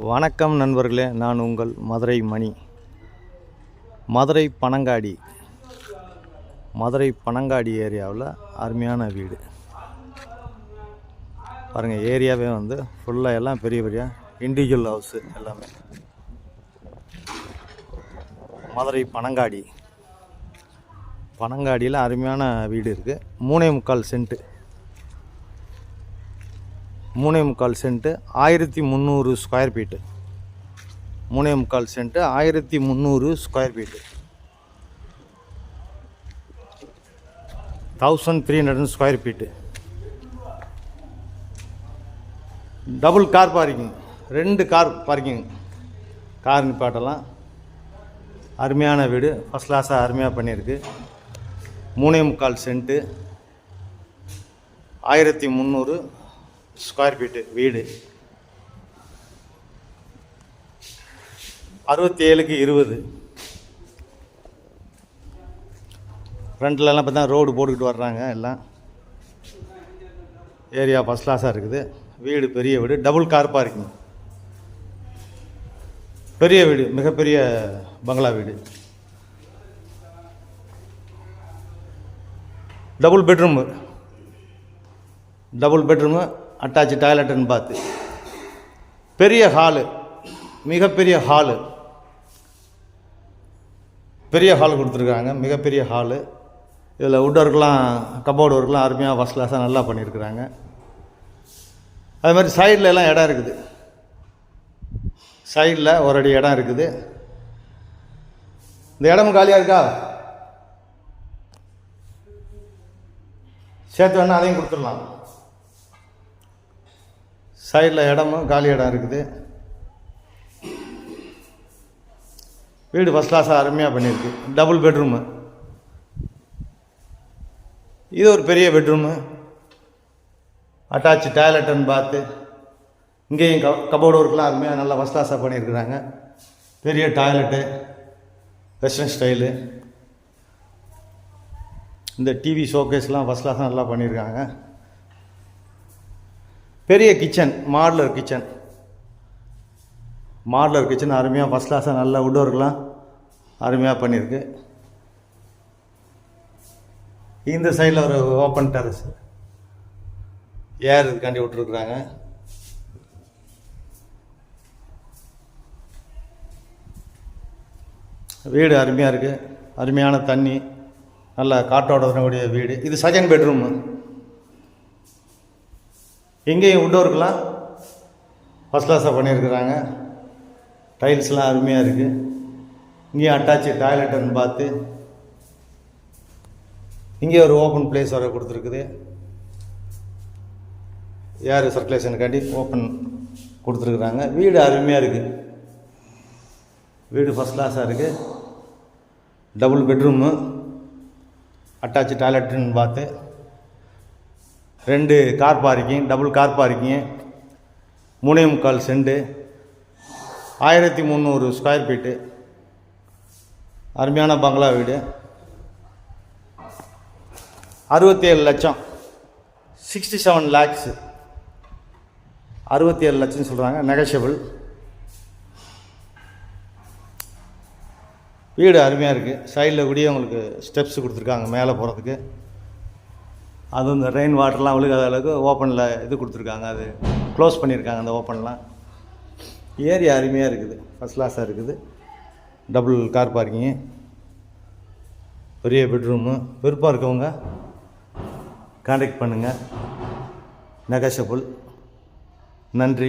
வணக்கம் நண்பர்களே, நான் உங்கள் மதுரை மணி. மதுரை பனங்காடி ஏரியாவில் அருமையான வீடு பாருங்கள். ஏரியாவே வந்து ஃபுல்லாக எல்லாம் பெரிய பெரிய இண்டிவிஜுவல் ஹவுஸு எல்லாமே. மதுரை பனங்காடியில் அருமையான வீடு இருக்குது. 3.25 cent 3.25 cent 1300 square feet. 3.25 cent 1300 square feet. 1300 square feet. Double car parking, 2 car parking, car நிப்பாட்டலாம். அருமையான வீடு, ஃபஸ்ட் கிளாஸாக அருமையாக பண்ணியிருக்கு. 3.25 சென்ட்டு 1300 ஸ்கொயர் ஃபீட்டு வீடு. 67க்கு 20. ஃப்ரண்ட்லலாம் பார்த்தா ரோடு போட்டுக்கிட்டு வர்றாங்க எல்லாம். ஏரியா ஃபஸ்ட் கிளாஸாக இருக்குது. வீடு பெரிய வீடு, டபுள் கார் பார்க்கிங், பெரிய வீடு, மிகப்பெரிய பங்களா வீடு. டபுள் பெட்ரூமு, அட்டாச்சு டாய்லெட்டுன்னு பார்த்து, பெரிய ஹாலு, மிகப்பெரிய ஹாலு, பெரிய ஹால் கொடுத்துருக்காங்க. மிகப்பெரிய ஹாலு. இதில் வுட் ஒர்க்லாம், கபோர்டு ஒர்க்லாம் அருமையாக ஃபஸ்ட் கிளாஸாக நல்லா பண்ணியிருக்கிறாங்க. அது மாதிரி சைடில் எல்லாம் இடம் இருக்குது. சைடில் ஒரு அடி இடம் இருக்குது. இந்த இடமும் காலியாக இருக்கா? சேர்த்து வேணால் அதையும் கொடுத்துடலாம். சைடில் இடமும் காலி இடம் இருக்குது. வீடு ஃபஸ்ட் கிளாஸாக அருமையாக பண்ணியிருக்கு. Double bedroom. இது ஒரு பெரிய பெட்ரூமு, அட்டாச்சு டாய்லெட்டுன்னு பார்த்து, இங்கேயும் கபோர்டு ஒர்க்லாம் அருமையாக நல்லா ஃபஸ்ட் கிளாஸாக பண்ணியிருக்கிறாங்க. பெரிய டாய்லெட்டு, வெஸ்டர்ன் ஸ்டைலு. இந்த டிவி ஷோகேஸ்லாம் ஃபஸ்ட் கிளாஸாக நல்லா பண்ணியிருக்காங்க. பெரிய கிச்சன், மாடுலர் கிச்சன் அருமையாக ஃபஸ்ட் கிளாஸாக நல்லா வுட் ஒர்க்லாம் அருமையாக பண்ணியிருக்கு. இந்த சைடில் ஒரு ஓப்பன் டெரஸ், ஏர் இதுக்காண்டி விட்டுருக்குறாங்க. வீடு அருமையாக இருக்குது. அருமையான தண்ணி, நல்லா காற்றோட வரக்கூடிய வீடு. இது செகண்ட் பெட்ரூமு. எங்கேயும் வுட் ஒர்க்லாம் ஃபஸ்ட் கிளாஸாக பண்ணியிருக்கிறாங்க. டைல்ஸ்லாம் அருமையாக இருக்குது. இங்கேயும் அட்டாச்சு டாய்லெட்டுன்னு பார்த்து, இங்கே ஒரு ஓப்பன் பிளேஸ் வர கொடுத்துருக்குது. ஏர் சர்க்குலேஷனுக்காண்டி ஓப்பன் கொடுத்துருக்குறாங்க. வீடு அருமையாக இருக்குது. வீடு ஃபஸ்ட் கிளாஸாக இருக்குது. டபுள் பெட்ரூமு, அட்டாச்சு டாய்லெட்டுன்னு பார்த்து, 2 car parking, double car parking. 3.25 cent 1300 square feet. அருமையான பங்களா வீடு. 67 லட்சம், 67 லேக்ஸு, 67 லட்சம்னு சொல்கிறாங்க. நெகஷியபிள். வீடு அருமையாக இருக்குது. சைடில் கூடிய உங்களுக்கு ஸ்டெப்ஸ் கொடுத்துருக்காங்க மேலே போகிறதுக்கு. அதுவும் இந்த ரெயின் வாட்டர்லாம் விழுகாத அளவுக்கு ஓப்பனில் இது கொடுத்துருக்காங்க. அது க்ளோஸ் பண்ணியிருக்காங்க அந்த ஓப்பன்லாம். ஏரியா அருமையாக இருக்குது, ஃபஸ்ட் கிளாஸாக இருக்குது. டபுள் கார் பார்க்கிங்கு, பெரிய பெட்ரூமு. விருப்பம் இருக்கவங்க கான்டாக்ட் பண்ணுங்கள். நெகஷியபிள். நன்றி.